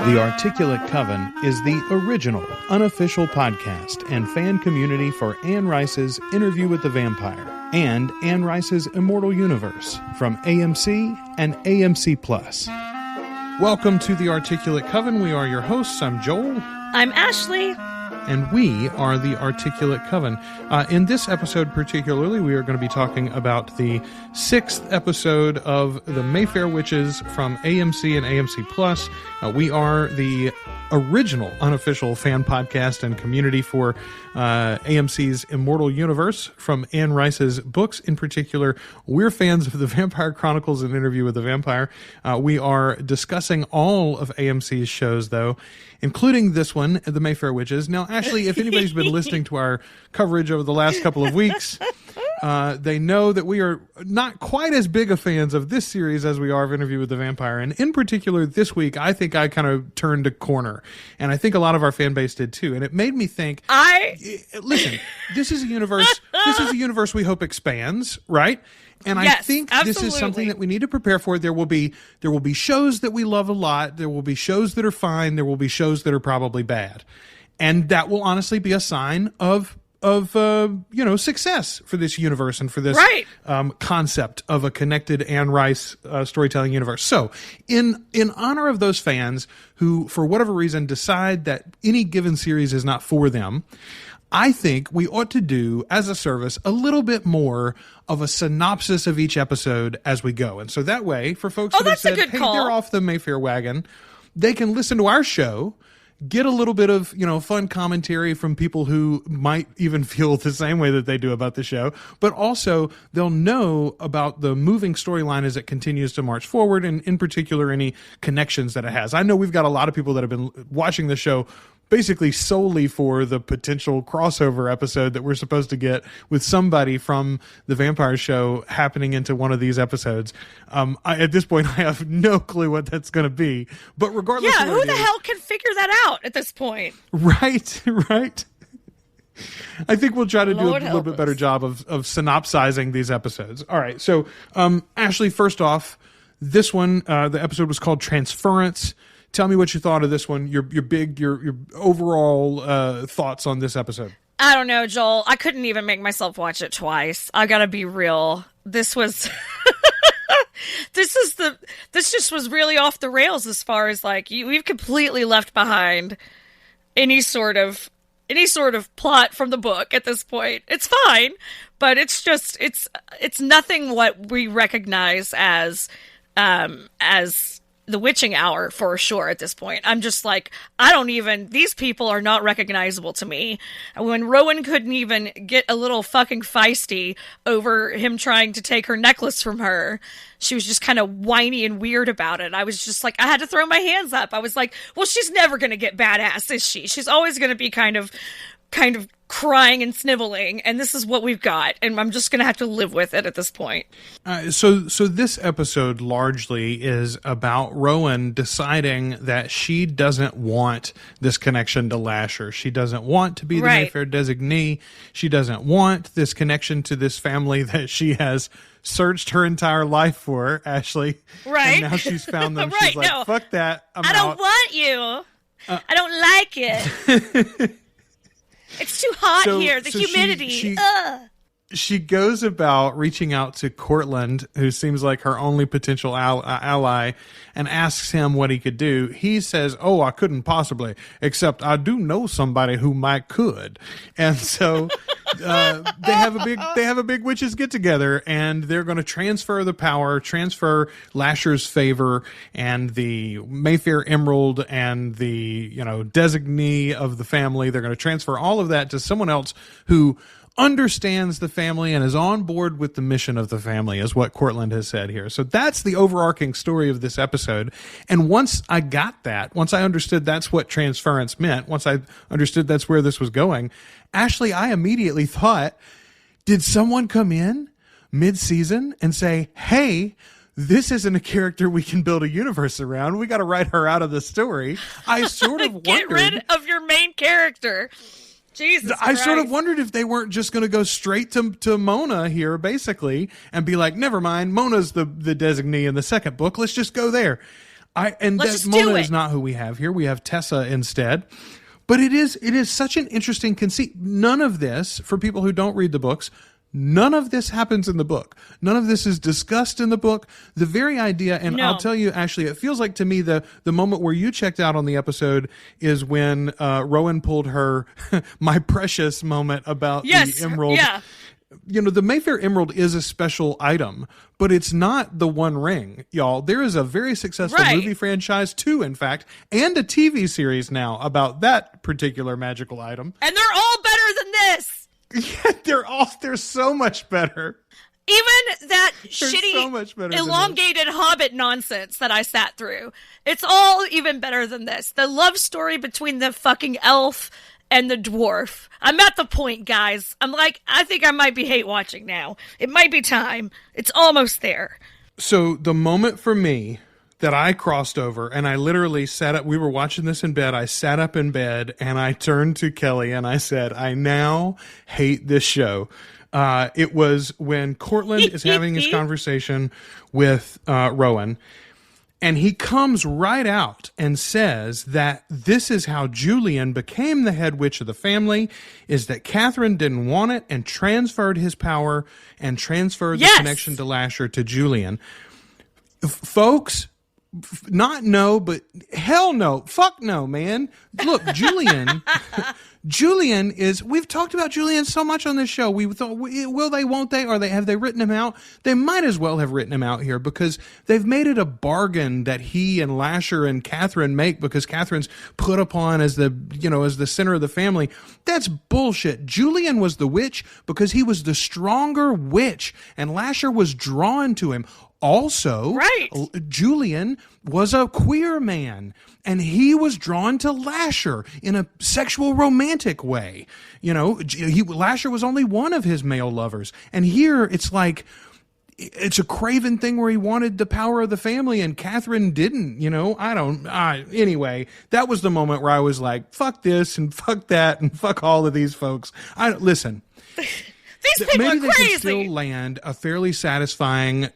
The Articulate Coven is the original, unofficial podcast and fan community for Anne Rice's Interview with the Vampire and Anne Rice's Immortal universe from AMC and AMC Plus. Welcome to The Articulate Coven. We are your hosts. I'm Joel. I'm Ashley. And we are the Articulate Coven. In this episode particularly, we are going to be talking about the 6th episode of the Mayfair Witches from AMC and AMC Plus. We are the original unofficial fan podcast and community for AMC's Immortal universe from Anne Rice's books. In particular, we're fans of the Vampire Chronicles and Interview with the Vampire. We are discussing all of AMC's shows, though, including this one, The Mayfair Witches. Now, Ashley, if anybody's been listening to our coverage over the last couple of weeks, they know that we are not quite as big of fans of this series as we are of Interview with the Vampire. And in particular, this week, I think I kind of turned a corner. And I think a lot of our fan base did too. And it made me think, listen, this is a universe we hope expands, right? And yes, I think absolutely. This is something that we need to prepare for. There will be shows that we love a lot. There will be shows that are fine. There will be shows that are probably bad. And that will honestly be a sign of success for this universe and for this concept of a connected Anne Rice storytelling universe. So in honor of those fans who, for whatever reason, decide that any given series is not for them, I think we ought to do, as a service, a little bit more of a synopsis of each episode as we go. And so that way, for folks who have said, hey, they're off the Mayfair wagon, they can listen to our show, get a little bit of, fun commentary from people who might even feel the same way that they do about the show, but also they'll know about the moving storyline as it continues to march forward, and in particular, any connections that it has. I know we've got a lot of people that have been watching the show basically solely for the potential crossover episode that we're supposed to get with somebody from the Vampire show happening into one of these episodes. At this point, I have no clue what that's going to be. But regardless, yeah, who the hell can figure that out at this point? Right. I think we'll try to do a little bit better job of synopsizing these episodes. All right. So, Ashley, first off, this one, the episode was called Transference. Tell me what you thought of this one. Your overall thoughts on this episode. I don't know, Joel. I couldn't even make myself watch it twice. I gotta be real. This was this just was really off the rails as far as we've completely left behind any sort of plot from the book at this point. It's fine, but it's nothing what we recognize as the witching hour for sure at this point. I'm just these people are not recognizable to me. When Rowan couldn't even get a little fucking feisty over him trying to take her necklace from her, she was just kind of whiny and weird about it. I was just I had to throw my hands up. I was like, well, she's never going to get badass, is she? She's always going to be kind of crying and sniveling, and this is what we've got, and I'm just going to have to live with it at this point. So this episode largely is about Rowan deciding that she doesn't want this connection to Lasher. She doesn't want to be the Mayfair designee. She doesn't want this connection to this family that she has searched her entire life for, Ashley. Right. And now she's found them. She's like, no, fuck that. I don't want you. I don't like it. It's too hot here. The humidity. She goes about reaching out to Cortland, who seems like her only potential ally, and asks him what he could do. He says, "Oh, I couldn't possibly, except I do know somebody who might could." And so they have a big witches get together, and they're going to transfer the power, transfer Lasher's favor, and the Mayfair Emerald, and the designee of the family. They're going to transfer all of that to someone else who understands the family and is on board with the mission of the family, is what Cortland has said here. So that's the overarching story of this episode. And once I got that, once I understood that's what transference meant, once I understood that's where this was going, Ashley, I immediately thought, did someone come in mid-season and say, hey, this isn't a character we can build a universe around. We got to write her out of the story. I sort of wondered. Get rid of your main character. Jesus I Christ. sort of wondered if they weren't just going to go straight to Mona here, basically, and be like, never mind, Mona's the designee in the second book. Let's just go there. Let's just Mona do it. is not who we have here. We have Tessa instead. But it is such an interesting conceit. None of this, for people who don't read the books, none of this happens in the book. None of this is discussed in the book. The very idea, and I'll tell you, Ashley, it feels like to me the moment where you checked out on the episode is when Rowan pulled her my precious moment about the emerald. Yeah. You know, the Mayfair Emerald is a special item, but it's not the One Ring, y'all. There is a very successful movie franchise, too, in fact, and a TV series now about that particular magical item. And they're all better than this. Yeah, they're so much better. Even that shitty, so much better elongated Hobbit nonsense that I sat through. It's all even better than this. The love story between the fucking elf and the dwarf. I'm at the point, guys. I'm like, I think I might be hate watching now. It might be time. It's almost there. So the moment for me that I crossed over and I literally sat up, we were watching this in bed. I sat up in bed and I turned to Kelly and I said, I now hate this show. It was when Cortland is having his conversation with Rowan. And he comes right out and says that this is how Julian became the head witch of the family, is that Catherine didn't want it and transferred his power and transferred the connection to Lasher to Julian. Folks, not no, but hell no. Fuck no, man. Look, Julian is, we've talked about Julian so much on this show. We thought, will they, won't they? Have they written him out? They might as well have written him out here because they've made it a bargain that he and Lasher and Catherine make because Catherine's put upon as the center of the family. That's bullshit. Julian was the witch because he was the stronger witch and Lasher was drawn to him. Also, Julian was a queer man, and he was drawn to Lasher in a sexual romantic way. You know, Lasher was only one of his male lovers. And here it's like, it's a craven thing where he wanted the power of the family and Catherine didn't, you know, anyway, that was the moment where I was like, fuck this and fuck that and fuck all of these folks. Listen, these people maybe are they crazy. could still land a fairly satisfying,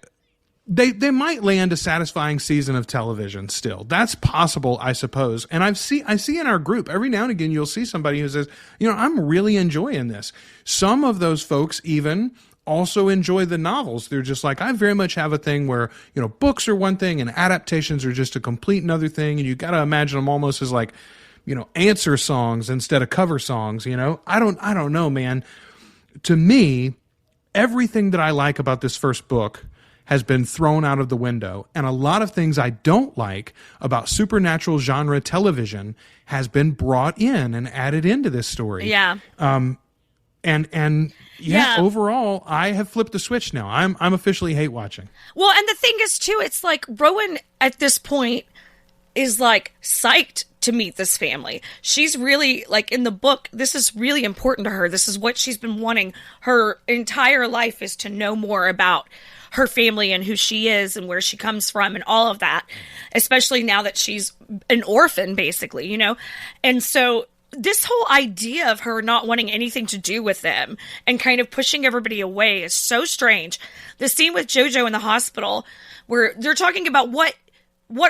they might land a satisfying season of television still. That's possible, I suppose. And I see in our group, every now and again, you'll see somebody who says, you know, I'm really enjoying this. Some of those folks even also enjoy the novels. They're just like, I very much have a thing where, you know, books are one thing and adaptations are just a complete another thing. And you got to imagine them almost as like, you know, answer songs instead of cover songs, you know? I don't know, man. To me, everything that I like about this first book has been thrown out of the window. And a lot of things I don't like about supernatural genre television has been brought in and added into this story. Yeah. Overall, I have flipped the switch now. I'm officially hate watching. Well, and the thing is, too, it's like Rowan at this point is like psyched to meet this family. She's really, like, in the book, this is really important to her. This is what she's been wanting her entire life, is to know more about her family and who she is and where she comes from and all of that, especially now that she's an orphan, basically, you know? And so this whole idea of her not wanting anything to do with them and kind of pushing everybody away is so strange. The scene with JoJo in the hospital where they're talking about what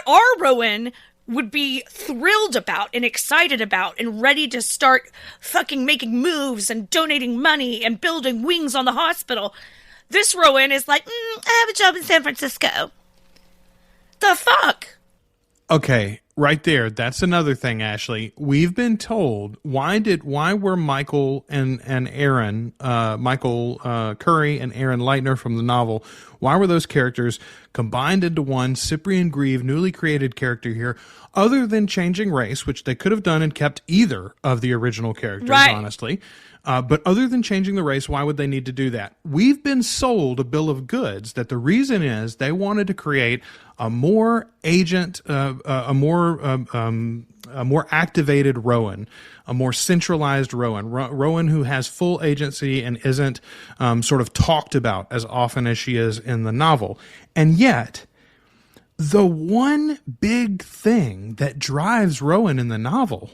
our Rowan would be thrilled about and excited about and ready to start fucking making moves and donating money and building wings on the hospital. This Rowan is like, I have a job in San Francisco. The fuck? Okay, right there. That's another thing, Ashley. We've been told why were Michael and Aaron, Michael Curry and Aaron Leitner from the novel, why were those characters combined into one Cyprian Grieve newly created character here, other than changing race, which they could have done and kept either of the original characters, honestly. But other than changing the race, why would they need to do that? We've been sold a bill of goods that the reason is they wanted to create a more a more activated Rowan, a more centralized Rowan, Rowan who has full agency and isn't sort of talked about as often as she is in the novel. And yet, the one big thing that drives Rowan in the novel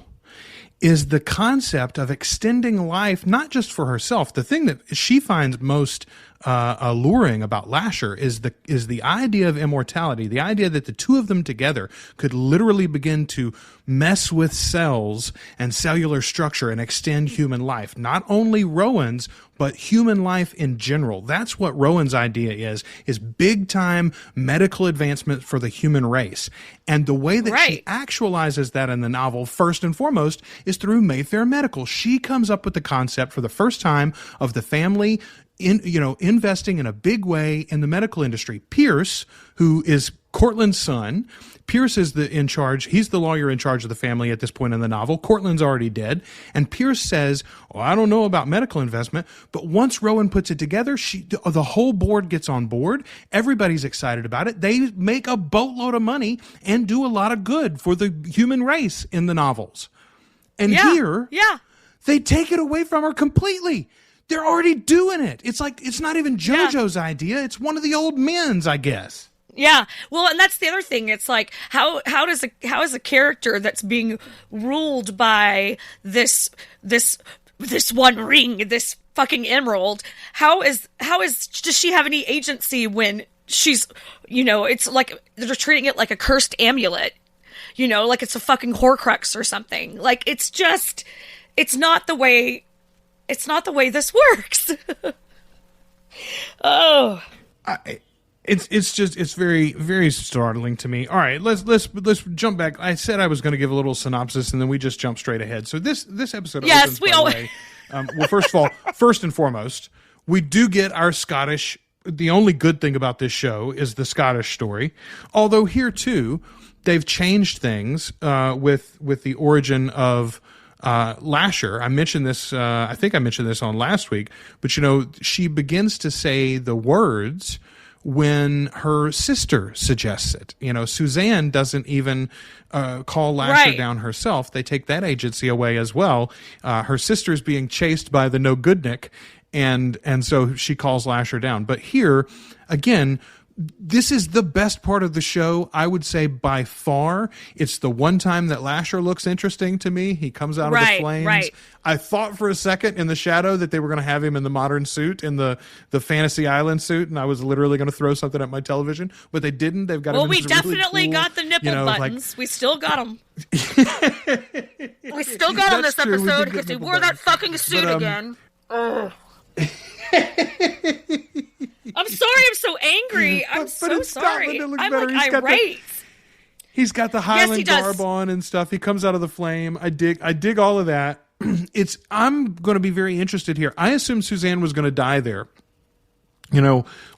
is the concept of extending life, not just for herself. The thing that she finds most alluring about Lasher is the idea of immortality, the idea that the two of them together could literally begin to mess with cells and cellular structure and extend human life. Not only Rowan's, but human life in general. That's what Rowan's idea is big time medical advancement for the human race. And the way that she actualizes that in the novel, first and foremost, is through Mayfair Medical. She comes up with the concept for the first time of the family investing in a big way in the medical industry. Pierce, who is Cortland's son, Pierce is in charge. He's the lawyer in charge of the family at this point in the novel. Cortland's already dead. And Pierce says, "Oh, I don't know about medical investment." But once Rowan puts it together, the whole board gets on board. Everybody's excited about it. They make a boatload of money and do a lot of good for the human race in the novels. And here, they take it away from her completely. They're already doing it. It's like, it's not even JoJo's idea. It's one of the old men's, I guess. Yeah. Well, and that's the other thing. It's like, how is a character that's being ruled by this one ring, this fucking emerald, does she have any agency when she's, it's like they're treating it like a cursed amulet, like it's a fucking Horcrux or something. Like, it's not the way this works. Oh. It's very, very startling to me. All right, let's jump back. I said I was going to give a little synopsis, and then we just jumped straight ahead. So this episode, opens, by the way. Well, first of all, first and foremost, we do get our Scottish. The only good thing about this show is the Scottish story. Although here too, they've changed things with the origin of Lasher. I mentioned this. I think I mentioned this on last week. But she begins to say the words when her sister suggests it. Suzanne doesn't even call Lasher down herself. They take that agency away as well. Her sister's being chased by the no-goodnik, and so she calls Lasher down. But here, again, this is the best part of the show, I would say, by far. It's the one time that Lasher looks interesting to me. He comes out of the flames. Right. I thought for a second in the shadow that they were going to have him in the modern suit, in the Fantasy Island suit, and I was literally going to throw something at my television, but they didn't. They've got him in we definitely really cool, got the nipple buttons. We still got them. We still got them this episode because they wore that fucking suit again. Ugh. I'm sorry, I'm so angry. I'm so sorry. I'm like irate. He's got the Highland garb on and stuff. He comes out of the flame. I dig all of that. I'm going to be very interested here. I assume Suzanne was going to die there.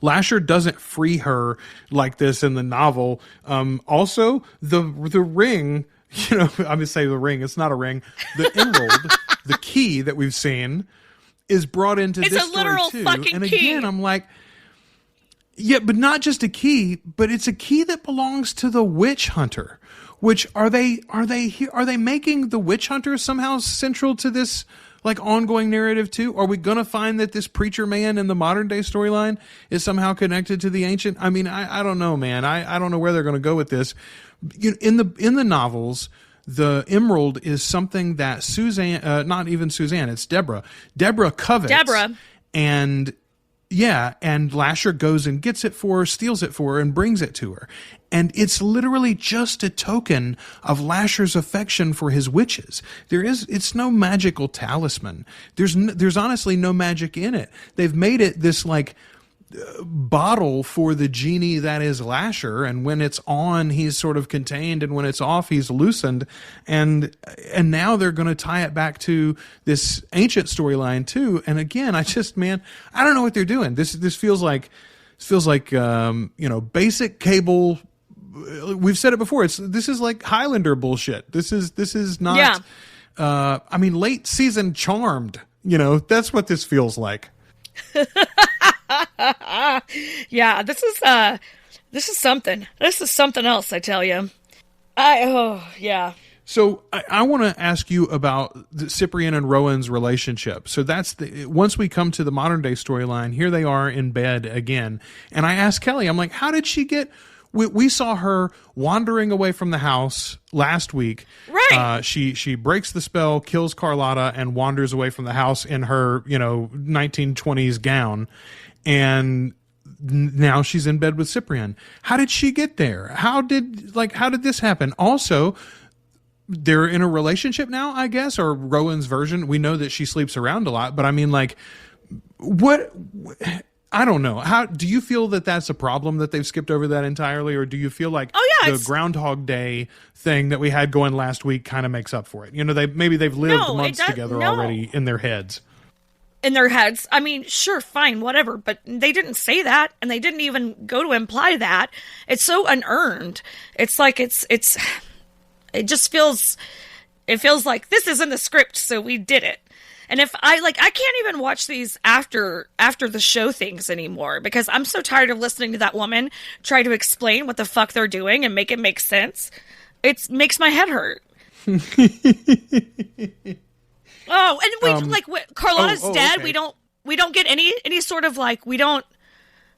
Lasher doesn't free her like this in the novel. Also, the ring, I'm going to say the ring. It's not a ring. The emerald, the key that we've seen, is brought into this story too. It's a literal fucking key. Again, I'm like, yeah, but not just a key, but it's a key that belongs to the witch hunter. Which are they making the witch hunter somehow central to this like ongoing narrative too? Are we gonna find that this preacher man in the modern day storyline is somehow connected to the ancient? I mean, I don't know, man. I don't know where they're gonna go with this. In the novels, the emerald is something that Suzanne, not even Suzanne, it's Deborah. Deborah covets. And Lasher goes and gets it for her, steals it for her, and brings it to her. And it's literally just a token of Lasher's affection for his witches. It's no magical talisman. There's honestly no magic in it. They've made it this like bottle for the genie that is Lasher, and when it's on he's sort of contained, and when it's off he's loosened, and now they're going to tie it back to this ancient storyline too. And again, I don't know what they're doing. This feels like basic cable. We've said it before. This is like Highlander bullshit. This is not late season Charmed, that's what this feels like. Yeah, this is something. This is something else, I tell you. Yeah. So I want to ask you about Cyprian and Rowan's relationship. So once we come to the modern day storyline, here they are in bed again. And I asked Kelly, I'm like, how did she get... We saw her wandering away from the house last week. Right. She breaks the spell, kills Carlotta, and wanders away from the house in her, 1920s gown. and now she's in bed with Cyprian. How did she get there? How did this happen? Also, they're in a relationship now, I guess, or Rowan's version. We know that she sleeps around a lot, but I mean, like, what? I don't know. How do you feel that that's a problem that they've skipped over that entirely, or do you feel like the Groundhog Day thing that we had going last week kind of makes up for it? You know, they've lived months together already in their heads. In their heads. I mean, sure, fine, whatever, but they didn't say that, and they didn't even go to imply that. It's so unearned. It's like it just feels like this is in the script, so we did it. And if I can't even watch these after the show things anymore, because I'm so tired of listening to that woman try to explain what the fuck they're doing and make it make sense. It makes my head hurt. Oh, and Carlotta's dead. Okay. We don't get any sort of like, we don't,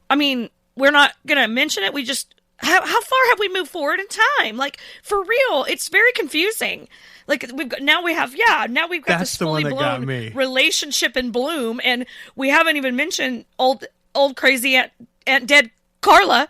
I mean, we're not going to mention it. We just, how far have we moved forward in time? Like, for real, it's very confusing. Like, we've got this fully blown relationship in bloom, and we haven't even mentioned old crazy aunt dead Carla.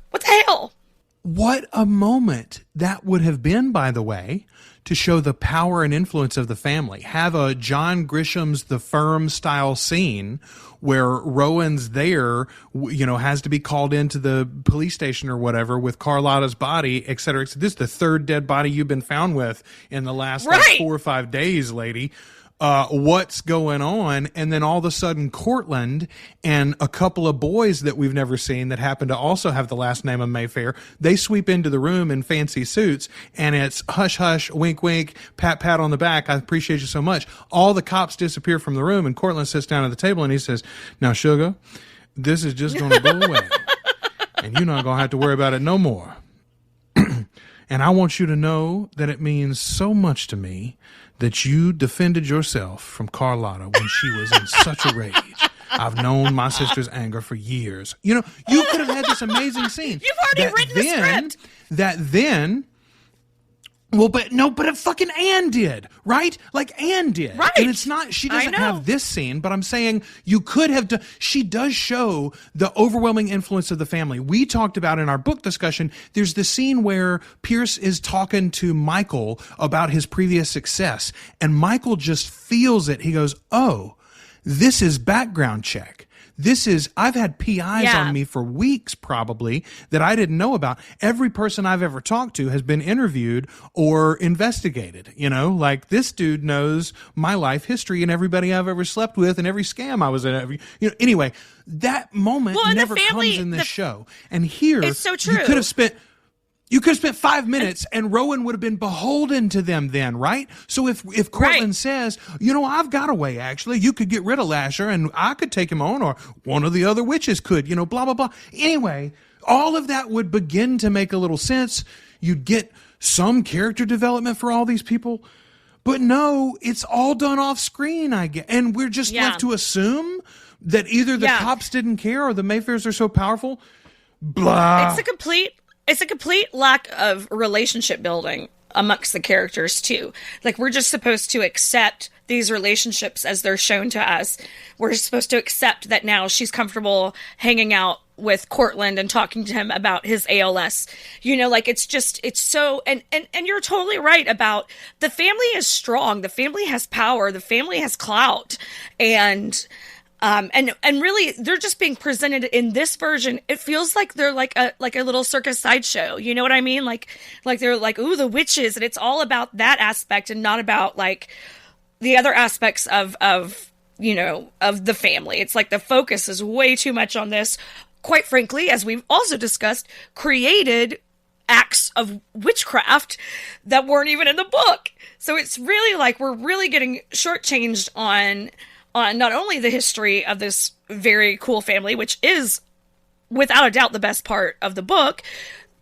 What the hell? What a moment that would have been, by the way, to show the power and influence of the family. Have a John Grisham's The Firm style scene where Rowan's there, you know, has to be called into the police station or whatever with Carlotta's body, et cetera. This is the third dead body you've been found with in the last 4 or 5 days, lady. What's going on? And then all of a sudden, Cortland and a couple of boys that we've never seen that happen to also have the last name of Mayfair, they sweep into the room in fancy suits, and it's hush, hush, wink, wink, pat, pat on the back. I appreciate you so much. All the cops disappear from the room, and Cortland sits down at the table and he says, "Now, sugar, this is just going to go away, and you're not going to have to worry about it no more. And I want you to know that it means so much to me that you defended yourself from Carlotta when she was in such a rage. I've known my sister's anger for years." You know, you could have had this amazing scene. You've already written the script. But fucking Anne did, right? Like Anne did. Right. And it's not, she doesn't have this scene, but I'm saying you could have done, she does show the overwhelming influence of the family. We talked about in our book discussion, there's the scene where Pierce is talking to Michael about his previous success, and Michael just feels it. He goes, "Oh, this is background check. I've had PIs on me for weeks probably that I didn't know about. Every person I've ever talked to has been interviewed or investigated. You know, like this dude knows my life history and everybody I've ever slept with and every scam I was in. Anyway, that moment never comes in this show. And here, it's so true. You could have spent 5 minutes and Rowan would have been beholden to them then, right? So if Cortland says, you know, I've got a way, actually, you could get rid of Lasher and I could take him on, or one of the other witches could, you know, blah, blah, blah. Anyway, all of that would begin to make a little sense. You'd get some character development for all these people. But no, it's all done off screen, I guess. And we're just left to assume that either the cops didn't care or the Mayfairs are so powerful. Blah. It's a complete lack of relationship building amongst the characters, too. Like, we're just supposed to accept these relationships as they're shown to us. We're supposed to accept that now she's comfortable hanging out with Cortland and talking to him about his ALS. You know, like, it's so, and you're totally right about the family is strong. The family has power. The family has clout. And really, they're just being presented in this version. It feels like they're like a little circus sideshow. You know what I mean? Like they're like, ooh, the witches, and it's all about that aspect and not about like the other aspects of the family. It's like the focus is way too much on this. Quite frankly, as we've also discussed, created acts of witchcraft that weren't even in the book. So it's really like we're really getting shortchanged on not only the history of this very cool family, which is without a doubt the best part of the book.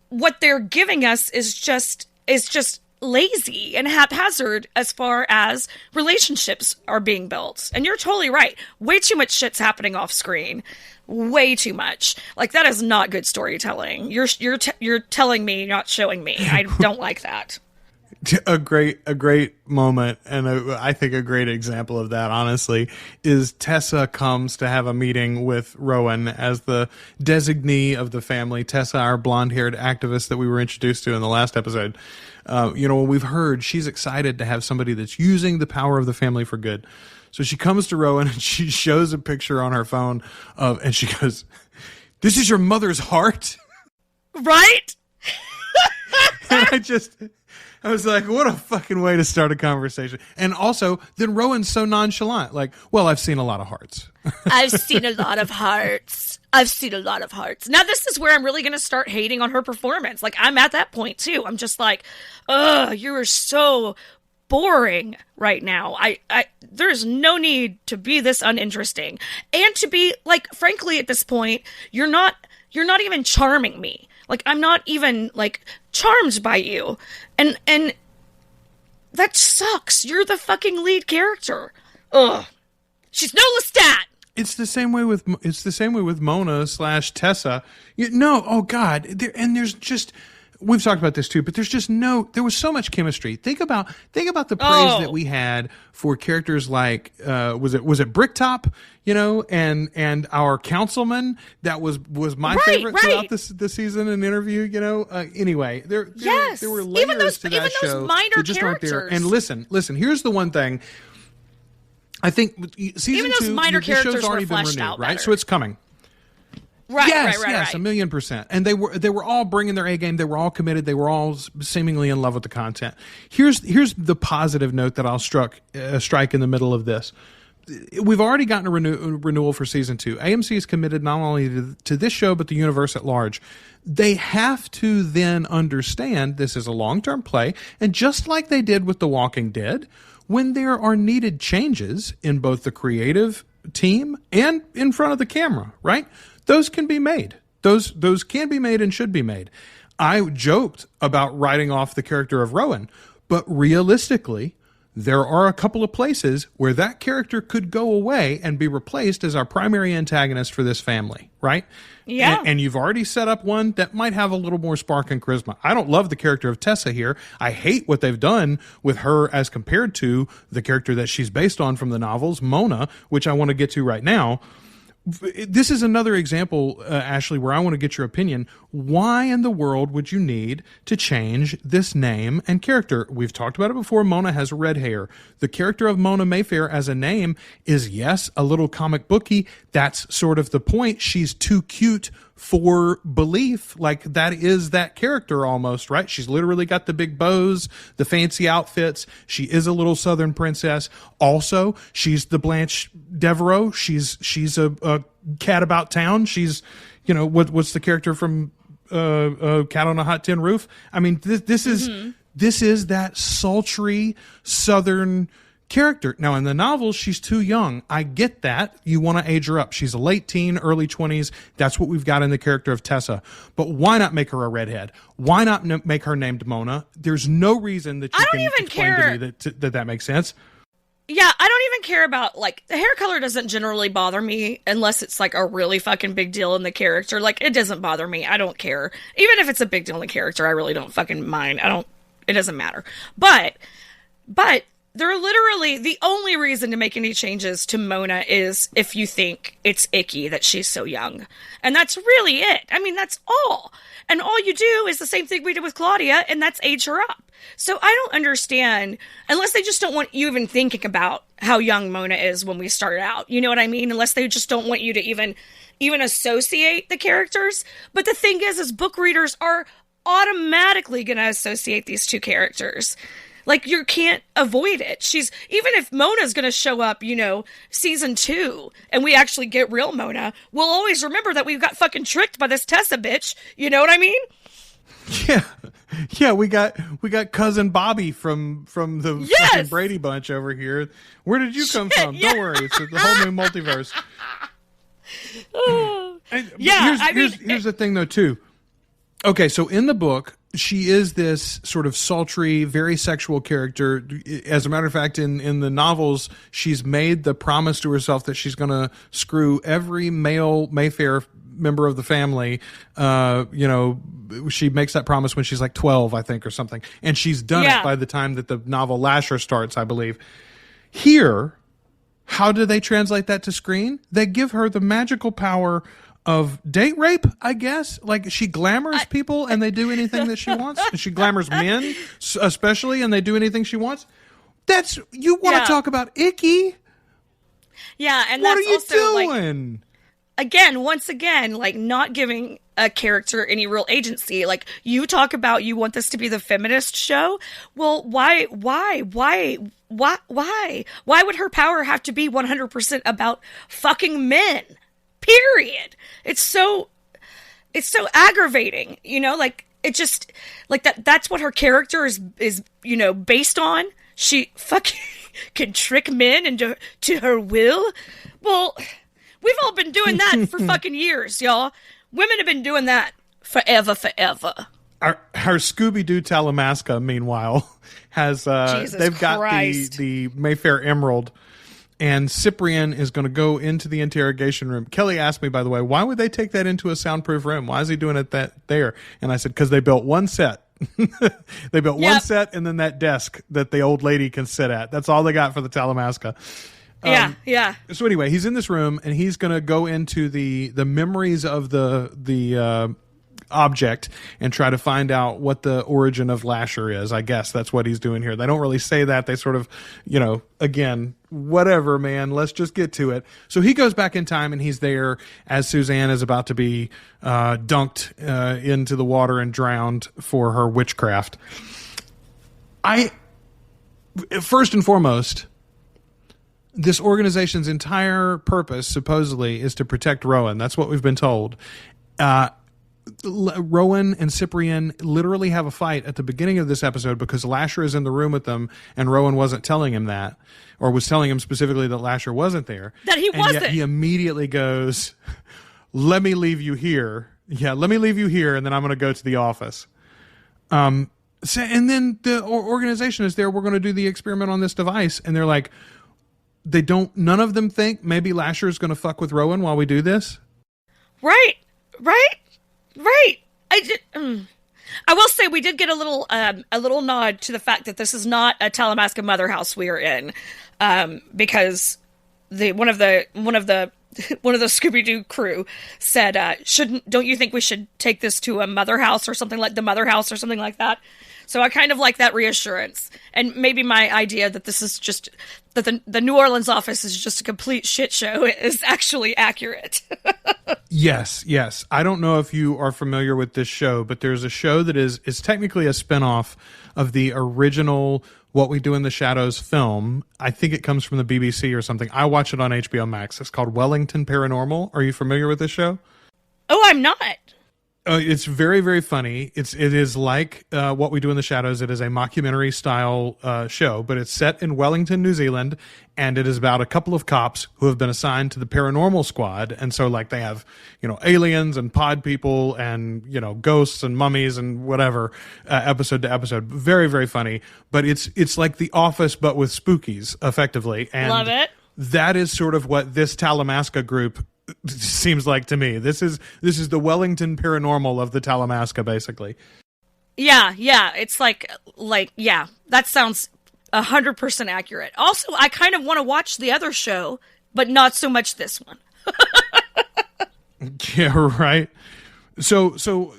What they're giving us is just lazy and haphazard as far as relationships are being built. And you're totally right. Way too much shit's happening off screen. Way too much. Like, that is not good storytelling. You're telling me, not showing me. I don't like that. A great moment, and I think a great example of that, honestly, is Tessa comes to have a meeting with Rowan as the designee of the family. Tessa, our blonde-haired activist that we were introduced to in the last episode. We've heard she's excited to have somebody that's using the power of the family for good. So she comes to Rowan and she shows a picture on her phone and she goes, "This is your mother's heart?" Right? And I was like, what a fucking way to start a conversation. And also, then Rowan's so nonchalant. Like, well, I've seen a lot of hearts. I've seen a lot of hearts. I've seen a lot of hearts. Now, this is where I'm really going to start hating on her performance. Like, I'm at that point, too. I'm just like, ugh, you are so boring right now. There's no need to be this uninteresting. And to be, like, frankly, at this point, you're not even charming me. Like, I'm not even, like, charmed by you. And that sucks. You're the fucking lead character. Ugh. She's no Lestat. It's the same way with Mona / Tessa. Oh God. There's just, we've talked about this too, but there was so much chemistry. Think about the praise that we had for characters like, was it Bricktop, and our councilman that was my favorite throughout the season and interview, anyway, there were layers to that show that just aren't there. And listen, here's the one thing. I think season 2, the show's already been renewed, right? So it's coming. Right, yes, right. 1,000,000%. And they were all bringing their A game. They were all committed. They were all seemingly in love with the content. Here's the positive note that I'll strike in the middle of this. We've already gotten a renewal for season 2. AMC is committed not only to this show, but the universe at large. They have to then understand this is a long-term play. And just like they did with The Walking Dead, when there are needed changes in both the creative team and in front of the camera, right? Those can be made. Those can be made and should be made. I joked about writing off the character of Rowan, but realistically, there are a couple of places where that character could go away and be replaced as our primary antagonist for this family, right? Yeah. And you've already set up one that might have a little more spark and charisma. I don't love the character of Tessa here. I hate what they've done with her as compared to the character that she's based on from the novels, Mona, which I want to get to right now. This is another example, Ashley, where I want to get your opinion. Why in the world would you need to change this name and character? We've talked about it before. Mona has red hair. The character of Mona Mayfair as a name is, yes, a little comic booky. That's sort of the point. She's too cute for belief. Like, that is that character almost, right? She's literally got the big bows, the fancy outfits. She is a little Southern princess. Also, she's the Blanche Devereaux. She's a cat about town. She's, what's the character from Cat on a Hot Tin Roof? I mean, this is that sultry Southern character. Now, in the novels, she's too young. I get that. You want to age her up. She's a late teen, early 20s. That's what we've got in the character of Tessa. But why not make her a redhead? Why not make her named Mona? There's no reason that you can explain to me that makes sense. Yeah, I don't even care about, like, the hair color doesn't generally bother me unless it's, like, a really fucking big deal in the character. Like, it doesn't bother me. I don't care. Even if it's a big deal in the character, I really don't fucking mind. It doesn't matter. But they're literally, the only reason to make any changes to Mona is if you think it's icky that she's so young. And that's really it. I mean, that's all. And all you do is the same thing we did with Claudia, and that's age her up. So I don't understand, unless they just don't want you even thinking about how young Mona is when we start out. You know what I mean? Unless they just don't want you to even associate the characters. But the thing is book readers are automatically going to associate these two characters. Like, you can't avoid it. Even if Mona's going to show up, season 2, and we actually get real Mona, we'll always remember that we got fucking tricked by this Tessa bitch. You know what I mean? Yeah, we got cousin Bobby from the fucking Brady Bunch over here. Where did you come from? Yeah. Don't worry, it's the whole new multiverse. Here's the thing, though, too. Okay, so in the book, she is this sort of sultry, very sexual character. As a matter of fact, in the novels, she's made the promise to herself that she's going to screw every male Mayfair member of the family. She makes that promise when she's like 12, I think, or something. And she's done it by the time that the novel Lasher starts, I believe. Here, how do they translate that to screen? They give her the magical power of date rape, I guess. Like, she glamours people and they do anything that she wants. She glamours men, especially, and they do anything she wants. You want to talk about icky? Yeah, and what that's are you also doing? Once again, like, not giving a character any real agency. Like, you talk about you want this to be the feminist show. Well, why would her power have to be 100% about fucking men? Period. It's so aggravating, like, it just, like, that's what her character is based on. She fucking can trick men into her will. Well, we've all been doing that for fucking years, y'all. Women have been doing that forever. Our Scooby-Doo Talamasca, meanwhile, has they've got the Mayfair Emerald, and Cyprian is going to go into the interrogation room. Kelly asked me, by the way, why would they take that into a soundproof room? Why is he doing it there? And I said, because they built one set. They built one set and then that desk that the old lady can sit at. That's all they got for the Talamasca. Yeah. So anyway, he's in this room and he's going to go into the memories of the object and try to find out what the origin of Lasher is. I guess that's what he's doing here. They don't really say that. They sort of, again, whatever, man, let's just get to it. So he goes back in time and he's there as Suzanne is about to be dunked into the water and drowned for her witchcraft. First and foremost, this organization's entire purpose, supposedly, is to protect Rowan. That's what we've been told. Rowan and Cyprian literally have a fight at the beginning of this episode because Lasher is in the room with them and Rowan wasn't telling him that, or was telling him specifically that Lasher wasn't there. That he wasn't. Yet he immediately goes, let me leave you here. Yeah, let me leave you here, and then I'm going to go to the office. And then the organization is there. We're going to do the experiment on this device. And they're like, none of them think maybe Lasher is going to fuck with Rowan while we do this. Right. I will say we did get a little nod to the fact that this is not a Talamasca mother house we are in, because one of the Scooby-Doo crew said, don't you think we should take this to a mother house or something like the mother house or something like that? So I kind of like that reassurance. And maybe my idea that this is just, that the New Orleans office is just a complete shit show is actually accurate. Yes. I don't know if you are familiar with this show, but there's a show that is technically a spinoff of the original What We Do in the Shadows film. I think it comes from the BBC or something. I watch it on HBO Max. It's called Wellington Paranormal. Are you familiar with this show? Oh, I'm not. It's very, very funny. It is like What We Do in the Shadows. It is a mockumentary style show, but it's set in Wellington, New Zealand, and it is about a couple of cops who have been assigned to the paranormal squad. And so, like, they have, aliens and pod people and, ghosts and mummies and whatever, episode to episode. Very, very funny. But it's like The Office, but with spookies, effectively. And love it. That is sort of what this Talamasca group seems like to me. This is the Wellington Paranormal of the Talamasca, basically. Yeah. It's like, yeah, that sounds 100% accurate. Also, I kind of want to watch the other show, but not so much this one. Yeah, right. So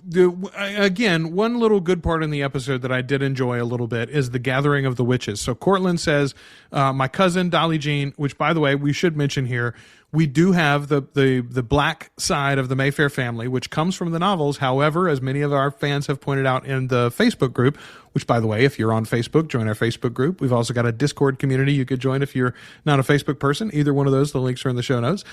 again, one little good part in the episode that I did enjoy a little bit is the gathering of the witches. So Cortland says, my cousin Dolly Jean, which, by the way, we should mention here, we do have the black side of the Mayfair family, which comes from the novels. However, as many of our fans have pointed out in the Facebook group, which, by the way, if you're on Facebook, join our Facebook group. We've also got a Discord community you could join if you're not a Facebook person. Either one of those, the links are in the show notes.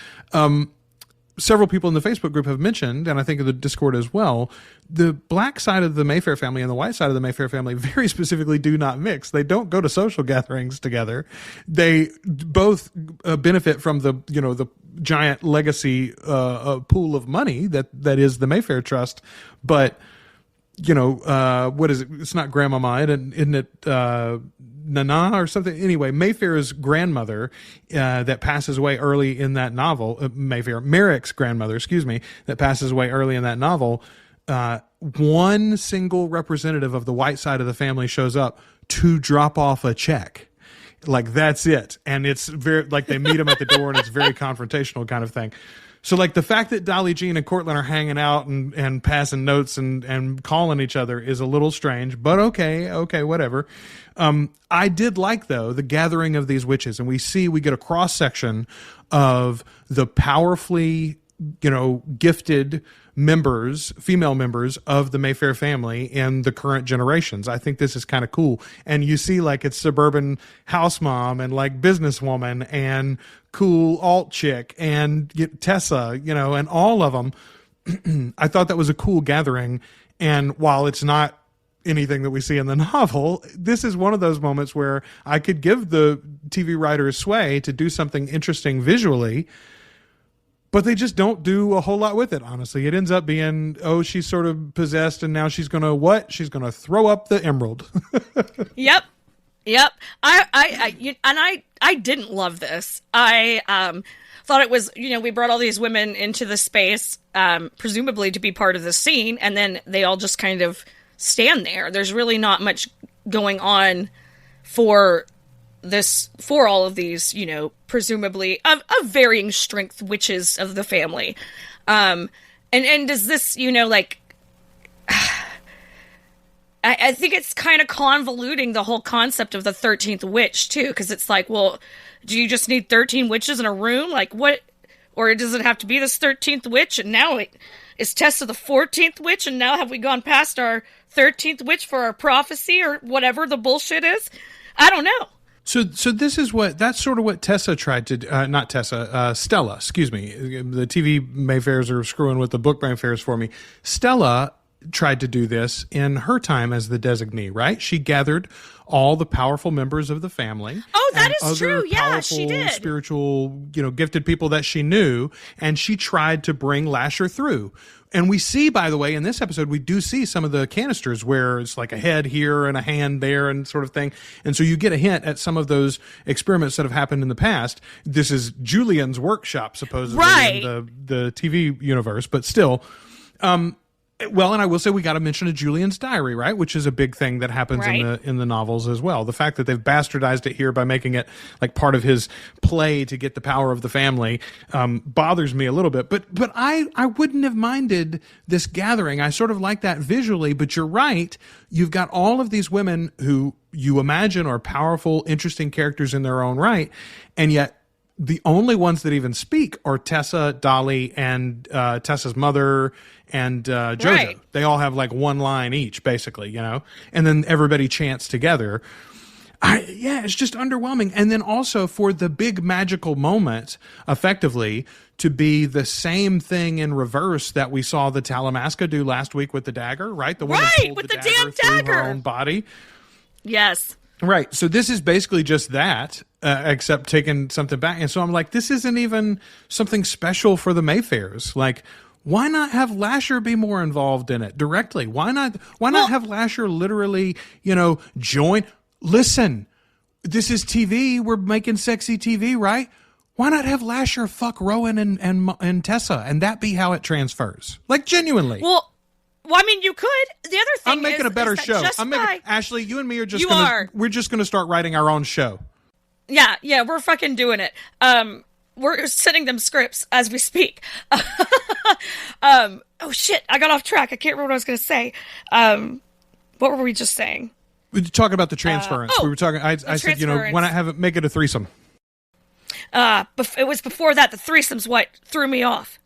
Several people in the Facebook group have mentioned, and I think in the Discord as well, the black side of the Mayfair family and the white side of the Mayfair family very specifically do not mix. They don't go to social gatherings together. They both benefit from the giant legacy pool of money that is the Mayfair Trust, but what is it? It's not grandmama, isn't it? Nana or something. Anyway, Mayfair's grandmother that passes away early in that novel, Merrick's grandmother, that passes away early in that novel, one single representative of the white side of the family shows up to drop off a check. Like, that's it. And it's very, like, they meet him at the door and it's very confrontational kind of thing. So, like, the fact that Dolly Jean and Cortland are hanging out and passing notes and calling each other is a little strange, but okay, whatever. I did like, though, the gathering of these witches, and we get a cross-section of the powerfully, gifted female members of the Mayfair family in the current generations. I think this is kind of cool. And you see, like, it's suburban house mom and, like, businesswoman and cool alt chick and Tessa, and all of them. I thought that was a cool gathering. And while it's not anything that we see in the novel, this is one of those moments where I could give the TV writers sway to do something interesting visually, but they just don't do a whole lot with it, honestly. It ends up being, she's sort of possessed, and now she's going to what? She's going to throw up the emerald. Yep. I didn't love this. I thought it was, we brought all these women into the space, presumably to be part of the scene, and then they all just kind of stand there. There's really not much going on for all of these, presumably of varying strength witches of the family. And does this, I think it's kind of convoluting the whole concept of the 13th witch too, because it's like, well, do you just need 13 witches in a room? Like, what? Or does it have to be this 13th witch? And now is Tessa the 14th witch? And now have we gone past our 13th witch for our prophecy or whatever the bullshit is? I don't know. So that's sort of what Tessa tried to, not Tessa, Stella, excuse me. The TV Mayfairs are screwing with the book Mayfairs for me. Stella tried to do this in her time as the designee, right? She gathered all the powerful members of the family. Oh, that is true. Yeah, she did. Spiritual, gifted people that she knew, and she tried to bring Lasher through. And we see, by the way, in this episode, we do see some of the canisters where it's like a head here and a hand there and sort of thing. And so you get a hint at some of those experiments that have happened in the past. This is Julian's workshop, supposedly, right, in the TV universe, but still. Well, and I will say we got to mention a Julian's diary, right? Which is a big thing that happens in the novels as well. The fact that they've bastardized it here by making it like part of his play to get the power of the family bothers me a little bit. But I wouldn't have minded this gathering. I sort of like that visually. But you're right. You've got all of these women who you imagine are powerful, interesting characters in their own right, and yet the only ones that even speak are Tessa, Dolly, and Tessa's mother and JoJo. Right. They all have like one line each, basically, and then everybody chants together. It's just underwhelming. And then also for the big magical moment, effectively, to be the same thing in reverse that we saw the Talamasca do last week with the dagger, right? The woman pulled with the damn dagger through her own body. Yes. Right. So this is basically just that, except taking something back. And so I'm like, this isn't even something special for the Mayfairs. Like, why not have Lasher be more involved in it directly? Why not have Lasher literally, join? Listen, this is TV. We're making sexy TV, right? Why not have Lasher fuck Rowan and Tessa, and that be how it transfers? Like, genuinely. Well, I mean, you could. The other thing I'm making a better show. Ashley, you and me are just we're just gonna start writing our own show. Yeah, we're fucking doing it. We're sending them scripts as we speak. Oh shit, I got off track. I can't remember what I was gonna say. What were we just saying? We were talking about the transference. We were talking. I said, why not make it a threesome? It was before that. The threesome's what threw me off.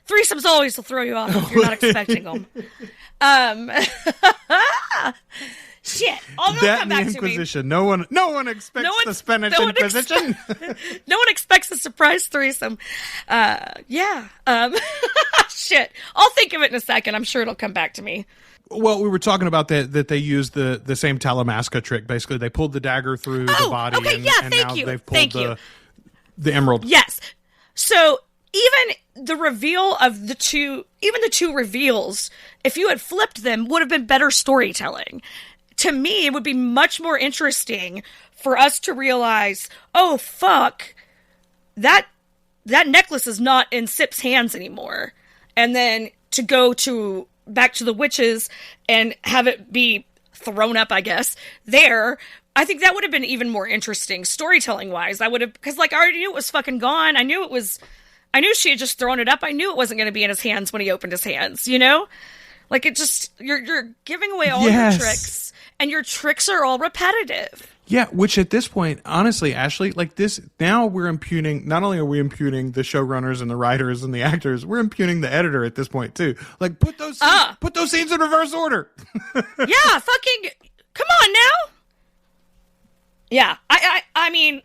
Threesomes always will throw you off if you're not expecting them. Shit. That and the Inquisition. No one expects the Spanish Inquisition. No one expects a surprise threesome. Yeah. Shit. I'll think of it in a second. I'm sure it'll come back to me. Well, we were talking about that they used the same Talamasca trick. Basically, they pulled the dagger through the body. Okay, and now they've pulled the emerald. Yes. So even the reveal of the two reveals, if you had flipped them, would have been better storytelling. To me, it would be much more interesting for us to realize, oh, fuck, that necklace is not in Sip's hands anymore. And then to go back to the witches and have it be thrown up, I guess, there. I think that would have been even more interesting storytelling wise. Because like I already knew it was fucking gone. I knew she had just thrown it up. I knew it wasn't going to be in his hands when he opened his hands, you know? Like it just, you're giving away all your tricks, and your tricks are all repetitive. Yeah, which at this point, honestly, Ashley, like this, now we're impugning, not only are we impugning the showrunners and the writers and the actors, we're impugning the editor at this point too. Like put those scenes in reverse order. Yeah, fucking, come on now. Yeah, I mean,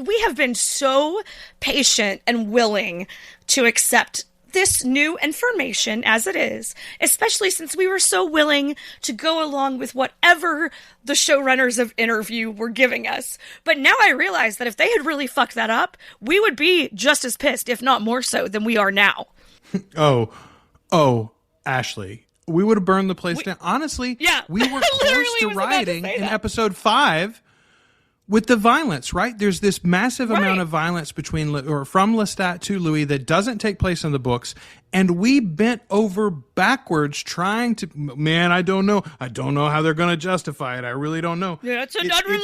we have been so patient and willing to accept this new information as it is, especially since we were so willing to go along with whatever the showrunners of Interview were giving us. But now I realize that if they had really fucked that up, we would be just as pissed, if not more so, than we are now. Oh, Ashley, we would have burned the place down. Honestly, yeah, we were close to rioting in episode 5 with the violence, right? There's this massive amount of violence from Lestat to Louis that doesn't take place in the books, and we bent over backwards trying to. Man, I don't know how they're going to justify it. I really don't know. Yeah, it's an unreliable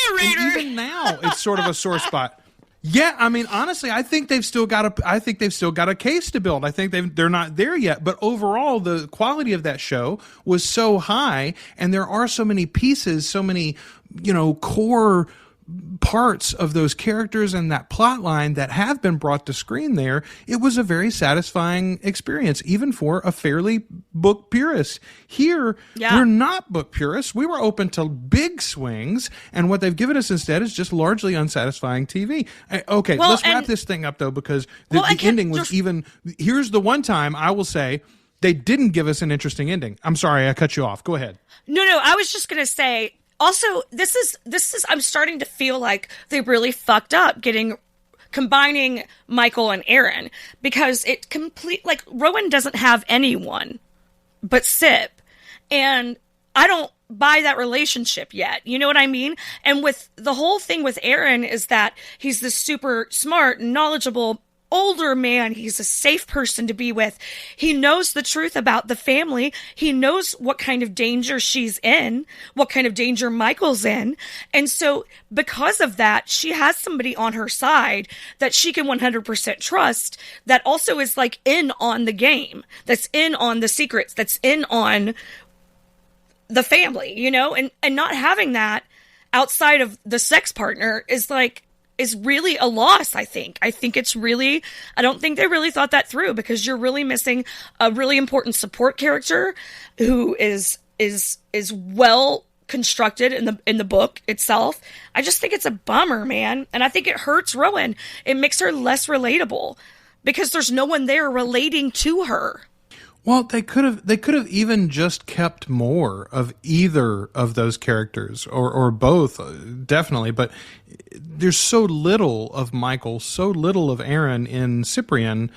narrator. And even now, it's sort of a sore spot. Yeah, I mean, honestly, I think they've still got a case to build. I think they're not there yet, but overall, the quality of that show was so high, and there are so many pieces, so many, core parts of those characters and that plot line that have been brought to screen there. It was a very satisfying experience, even for a fairly book purist. Here, we're not book purists. We were open to big swings, and what they've given us instead is just largely unsatisfying TV. Let's wrap this thing up, though, because the ending was even... Here's the one time I will say they didn't give us an interesting ending. I'm sorry, I cut you off. Go ahead. No, I was just going to say... Also, this is. I'm starting to feel like they really fucked up combining Michael and Aaron, because Rowan doesn't have anyone but Sip, and I don't buy that relationship yet. You know what I mean? And with the whole thing with Aaron is that he's this super smart, knowledgeable older man. He's a safe person to be with. He knows the truth about the family. He knows what kind of danger she's in, what kind of danger Michael's in. And so because of that, she has somebody on her side that she can 100% trust, that also is like in on the game, that's in on the secrets, that's in on the family, and not having that outside of the sex partner is really a loss, I think. I don't think they really thought that through, because you're really missing a really important support character who is well constructed in the book itself. I just think it's a bummer, man. And I think it hurts Rowan. It makes her less relatable because there's no one there relating to her. Well, they could have even just kept more of either of those characters, or both, definitely. But there's so little of Michael, so little of Aaron in Cyprian,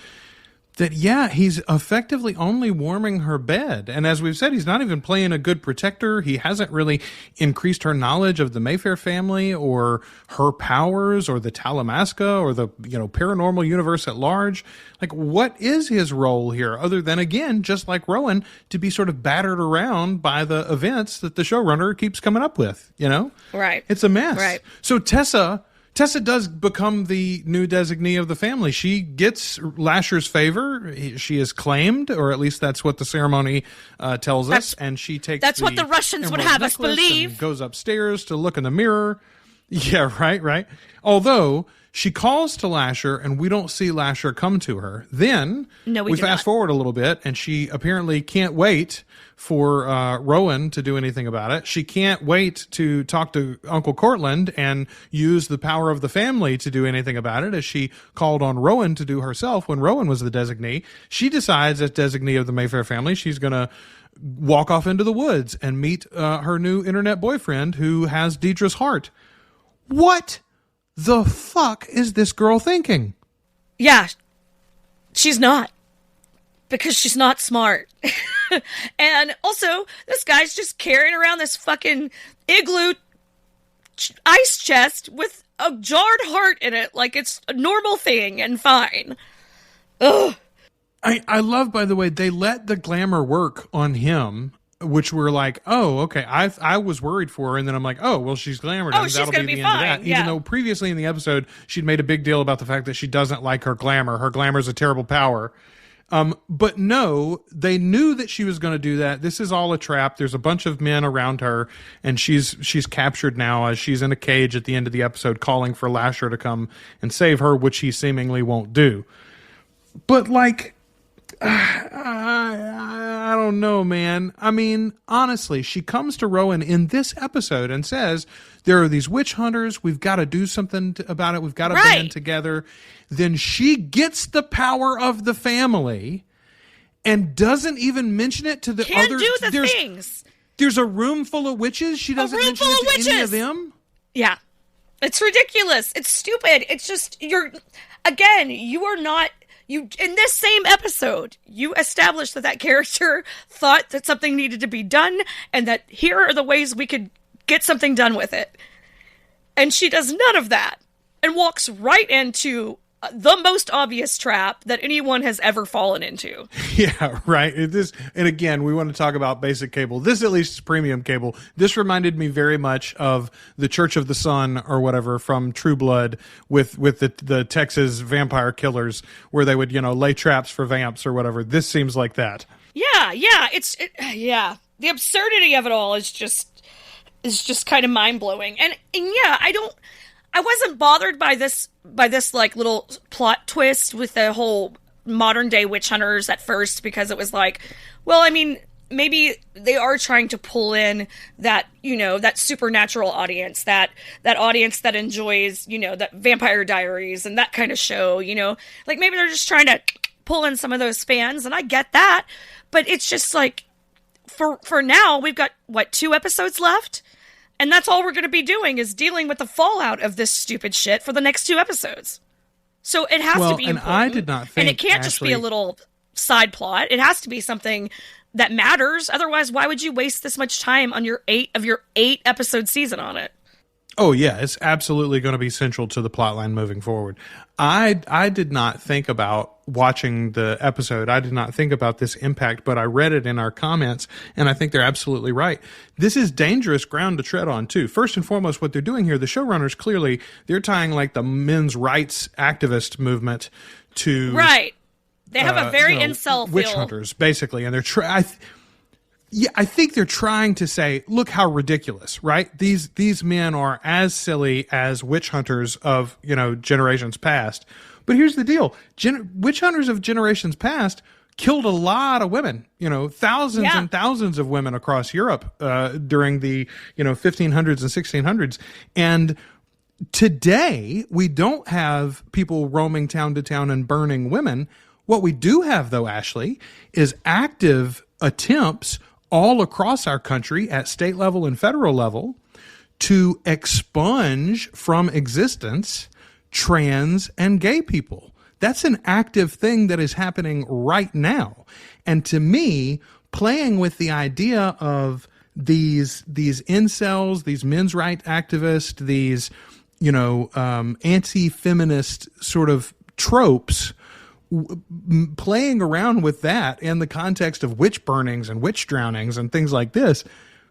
that, he's effectively only warming her bed. And as we've said, he's not even playing a good protector. He hasn't really increased her knowledge of the Mayfair family or her powers or the Talamasca or the, paranormal universe at large. Like, what is his role here other than, again, just like Rowan, to be sort of battered around by the events that the showrunner keeps coming up with, Right. It's a mess. Right. So Tessa does become the new designee of the family. She gets Lasher's favor. She is claimed, or at least that's what the ceremony tells us. And she takes that's what the Russians would have us believe. Goes upstairs to look in the mirror. Yeah, right. Although she calls to Lasher, and we don't see Lasher come to her. Then we fast forward a little bit, and she apparently can't wait for Rowan to do anything about it. She can't wait to talk to Uncle Cortland and use the power of the family to do anything about it, as she called on Rowan to do herself when Rowan was the designee. She decides, as designee of the Mayfair family, she's going to walk off into the woods and meet her new internet boyfriend who has Deidre's heart. What the fuck is this girl thinking? Yeah, she's not. Because she's not smart. And also, this guy's just carrying around this fucking igloo ice chest with a jarred heart in it like it's a normal thing and fine. Ugh. I love, by the way, they let the glamour work on him, which we're like, oh, okay. I was worried for her, and then I'm like, oh, well, she's glamored. Oh, she's that'll gonna be be the end fine, of that. yeah. Even though previously in the episode, she'd made a big deal about the fact that she doesn't like her glamour. Her glamour is a terrible power. But no, they knew that she was going to do that. This is all a trap. There's a bunch of men around her, and she's captured now as she's in a cage at the end of the episode calling for Lasher to come and save her, which he seemingly won't do. But, like, I don't know, man. I mean, honestly, she comes to Rowan in this episode and says, there are these witch hunters. We've got to do something about it. We've got to band together. Then she gets the power of the family and doesn't even mention it to the others. Can't do the things. There's a room full of witches. She doesn't mention it to any of them. Yeah. It's ridiculous. It's stupid. It's just, you are not, in this same episode, you established that character thought that something needed to be done and that here are the ways we could get something done with it. And she does none of that and walks right into the most obvious trap that anyone has ever fallen into. Yeah, right. And again, we want to talk about basic cable. This at least is premium cable. This reminded me very much of the Church of the Sun or whatever from True Blood with the Texas vampire killers where they would, lay traps for vamps or whatever. This seems like that. Yeah. Yeah. The absurdity of it all is just kind of mind-blowing. And yeah, I wasn't bothered by this like little plot twist with the whole modern day witch hunters at first, because it was like, well, I mean, maybe they are trying to pull in that, that supernatural audience, that audience that enjoys, that Vampire Diaries and that kind of show, like maybe they're just trying to pull in some of those fans, and I get that, but it's just like, for now, we've got 2 episodes left? And that's all we're going to be doing is dealing with the fallout of this stupid shit for the next 2 episodes. So it has to be and important. I did not think, and it can't just be a little side plot. It has to be something that matters. Otherwise, why would you waste this much time on your 8 episode season on it? Oh, yeah, it's absolutely going to be central to the plotline moving forward. I did not think about watching the episode. I did not think about this impact, but I read it in our comments, and I think they're absolutely right. This is dangerous ground to tread on, too. First and foremost, what they're doing here, the showrunners clearly, they're tying like the men's rights activist movement to... Right. They have a very incel feel. Witch hunters, basically, and they're I think they're trying to say, look how ridiculous, right? These men are as silly as witch hunters of, generations past. But here's the deal. Witch hunters of generations past killed a lot of women, thousands and thousands of women across Europe during the, 1500s and 1600s. And today, we don't have people roaming town to town and burning women. What we do have, though, Ashley, is active attempts all across our country at state level and federal level to expunge from existence trans and gay people. That's an active thing that is happening right now. And to me, playing with the idea of these incels, these men's rights activists, these, anti-feminist sort of tropes, playing around with that in the context of witch burnings and witch drownings and things like this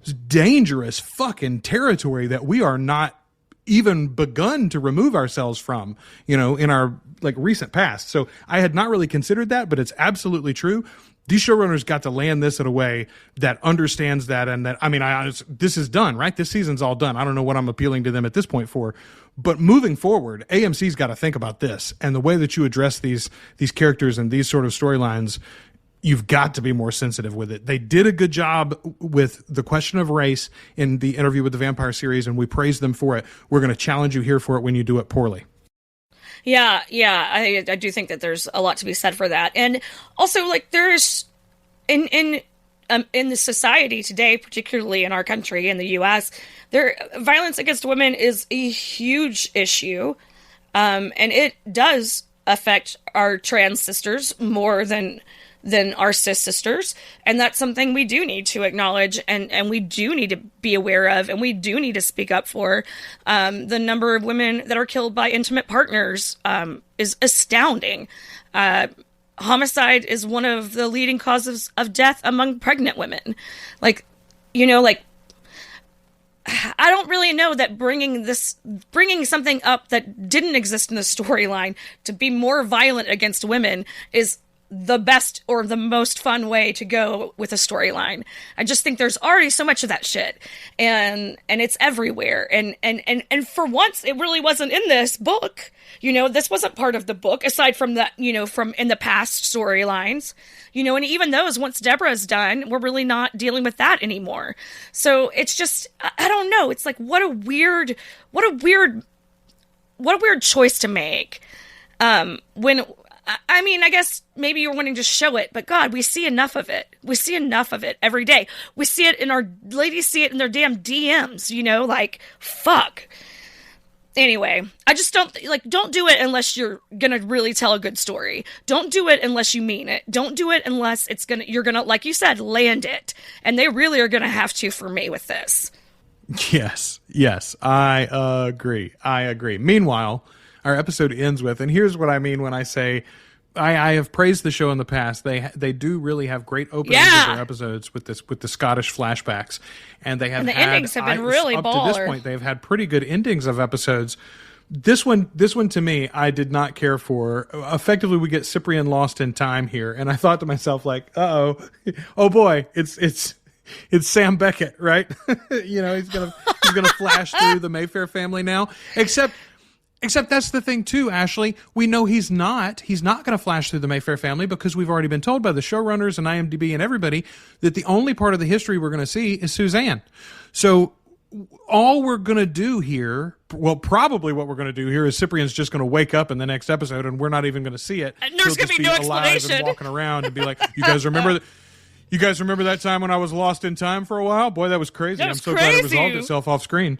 is dangerous fucking territory that we are not even begun to remove ourselves from, in our recent past. So I had not really considered that, but it's absolutely true. These showrunners got to land this in a way that understands that, and that, this is done, right? This season's all done. I don't know what I'm appealing to them at this point for, but moving forward, AMC's got to think about this, and the way that you address these characters and these sort of storylines, you've got to be more sensitive with it. They did a good job with the question of race in the interview with the Vampire series, and we praise them for it. We're going to challenge you here for it when you do it poorly. Yeah, I do think that there's a lot to be said for that. And also, there's in the society today, particularly in our country, in the U.S., violence against women is a huge issue, and it does affect our trans sisters more than our cis sisters, and that's something we do need to acknowledge, and we do need to be aware of, and we do need to speak up for. The number of women that are killed by intimate partners is astounding. Homicide is one of the leading causes of death among pregnant women. Like, you know, like, I don't really know that bringing something up that didn't exist in the storyline to be more violent against women is the best or the most fun way to go with a storyline. I just think there's already so much of that shit, and it's everywhere. And for once, it really wasn't in this book. You know, this wasn't part of the book, aside from that, you know, from in the past storylines. You know, and even those, once Deborah's done, we're really not dealing with that anymore. So it's just, I don't know. It's like, what a weird choice to make. When, I mean, I guess maybe you're wanting to show it, but God, we see enough of it. We see enough of it every day. We see it ladies see it in their damn DMs, you know, like, fuck. Anyway, I just don't do it unless you're gonna really tell a good story. Don't do it unless you mean it. Don't do it unless you're gonna, like you said, land it. And they really are gonna have to for me with this. Yes, I agree. Meanwhile, our episode ends with, and here's what I mean when I say, I have praised the show in the past. They do really have great openings of their episodes with the Scottish flashbacks, and endings have been really up baller. To this point. They've had pretty good endings of episodes. This one to me, I did not care for. Effectively, we get Cyprian lost in time here, and I thought to myself, like, oh boy, it's Sam Beckett, right? You know, he's gonna flash through the Mayfair family now, Except that's the thing too, Ashley. We know he's not going to flash through the Mayfair family because we've already been told by the showrunners and IMDb and everybody that the only part of the history we're going to see is Suzanne. So all we're going to do here, well, probably what we're going to do here is Cyprian's just going to wake up in the next episode and we're not even going to see it. And there's going to be no explanation. And walking around and be like, you guys remember that time when I was lost in time for a while? Boy, that was crazy. I'm so glad it resolved itself off screen.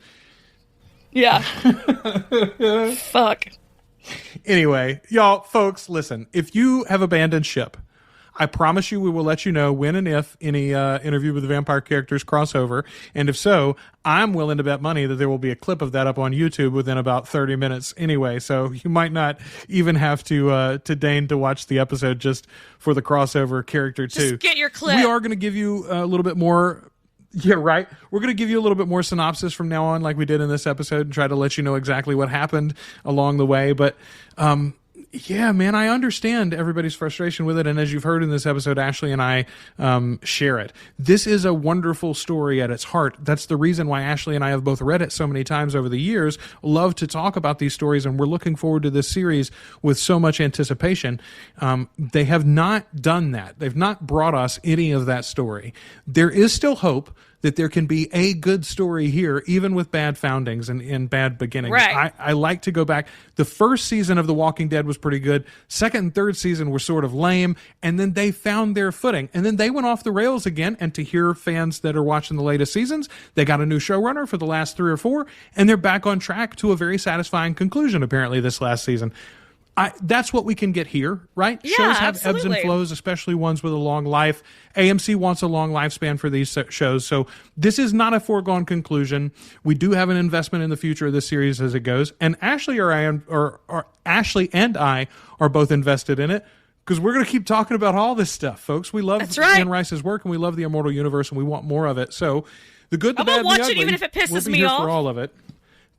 Yeah. Fuck. Anyway, y'all, folks, listen. If you have abandoned ship, I promise you we will let you know when and if any Interview with the Vampire Characters crossover. And if so, I'm willing to bet money that there will be a clip of that up on YouTube within about 30 minutes anyway. So you might not even have to deign to watch the episode just for the crossover character too. Just get your clip. We are going to give you a little bit more. Yeah, right. We're going to give you a little bit more synopsis from now on, like we did in this episode, and try to let you know exactly what happened along the way. But, yeah, man, I understand everybody's frustration with it. And as you've heard in this episode, Ashley and I share it. This is a wonderful story at its heart. That's the reason why Ashley and I have both read it so many times over the years, love to talk about these stories, and we're looking forward to this series with so much anticipation. They have not done that. They've not brought us any of that story. There is still hope that there can be a good story here, even with bad foundings and bad beginnings. Right. I like to go back. The first season of The Walking Dead was pretty good. Second and third season were sort of lame, and then they found their footing. And then they went off the rails again, and to hear fans that are watching the latest seasons, they got a new showrunner for the last 3 or 4, and they're back on track to a very satisfying conclusion, apparently, this last season. That's what we can get here, right? Yeah, shows have absolutely. ebbs and flows, especially ones with a long life. AMC wants a long lifespan for these shows, so this is not a foregone conclusion. We do have an investment in the future of this series as it goes, and Ashley Ashley and I are both invested in it because we're going to keep talking about all this stuff, folks. We love Anne Rice's work, and we love the Immortal universe, and we want more of it. So the good, the bad, and the ugly. It even if it pisses we'll be me here off. for all of it.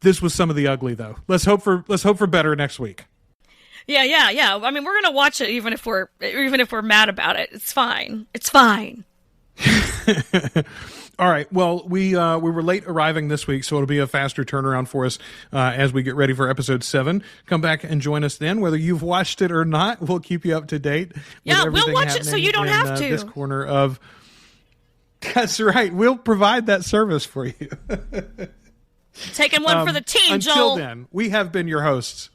This was some of the ugly, though. Let's hope for better next week. Yeah. I mean, we're gonna watch it even if we're mad about it. It's fine. It's fine. All right. Well, we were late arriving this week, so it'll be a faster turnaround for us as we get ready for episode 7. Come back and join us then. Whether you've watched it or not, we'll keep you up to date. Yeah, with we'll watch it so you don't have to. This corner of. That's right. We'll provide that service for you. Taking one for the team, until Joel. Until then, we have been your hosts.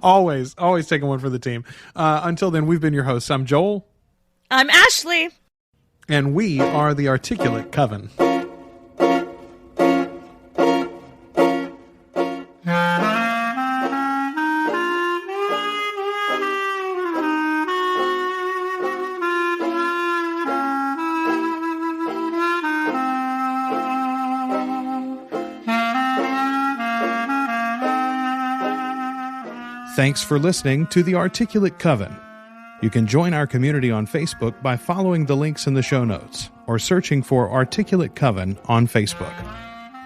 always taking one for the team. Until then, we've been your hosts. I'm Joel. I'm Ashley. And we are the Articulate Coven. Thanks for listening to The Articulate Coven. You can join our community on Facebook by following the links in the show notes or searching for Articulate Coven on Facebook.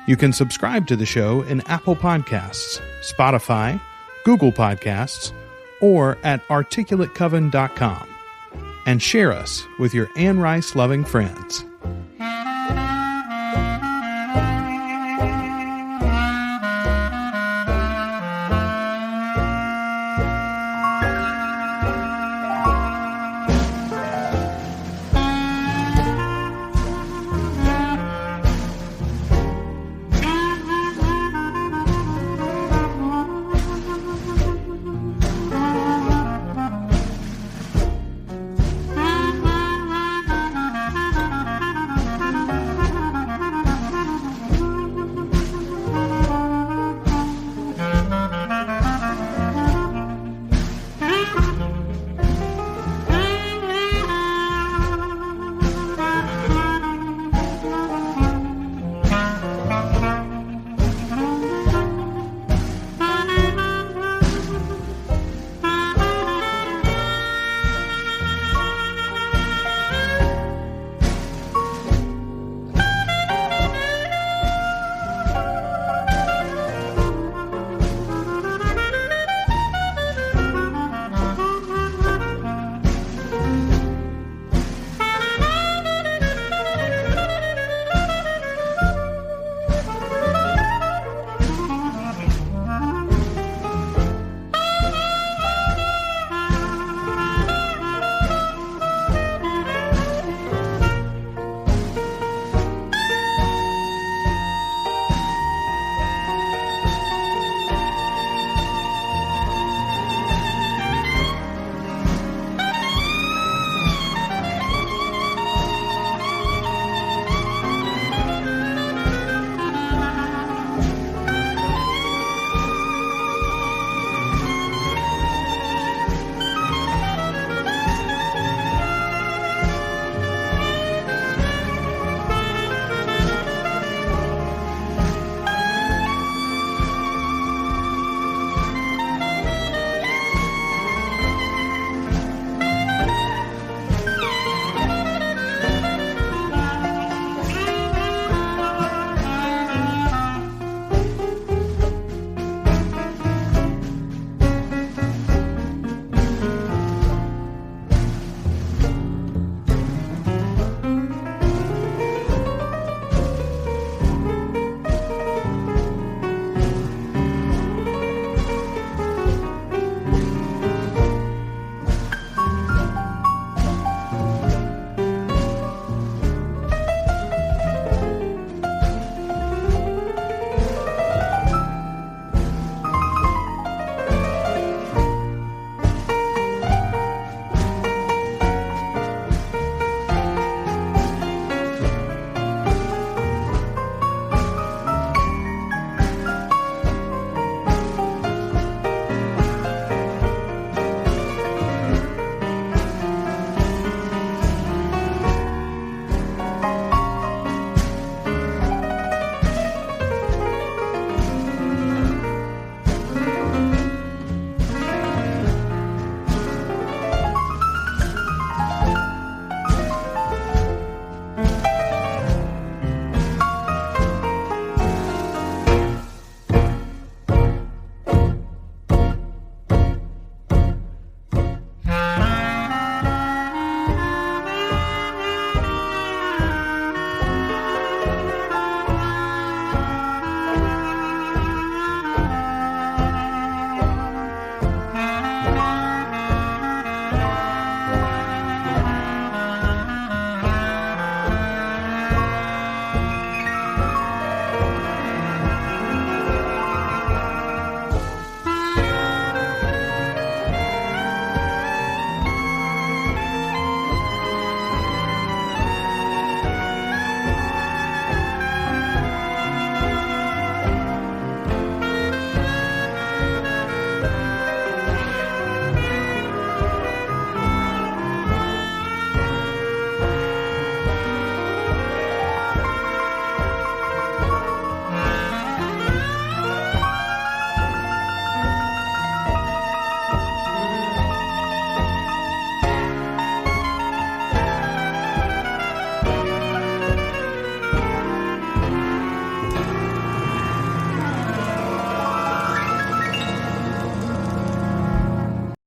You can subscribe to the show in Apple Podcasts, Spotify, Google Podcasts, or at articulatecoven.com. And share us with your Anne Rice loving friends.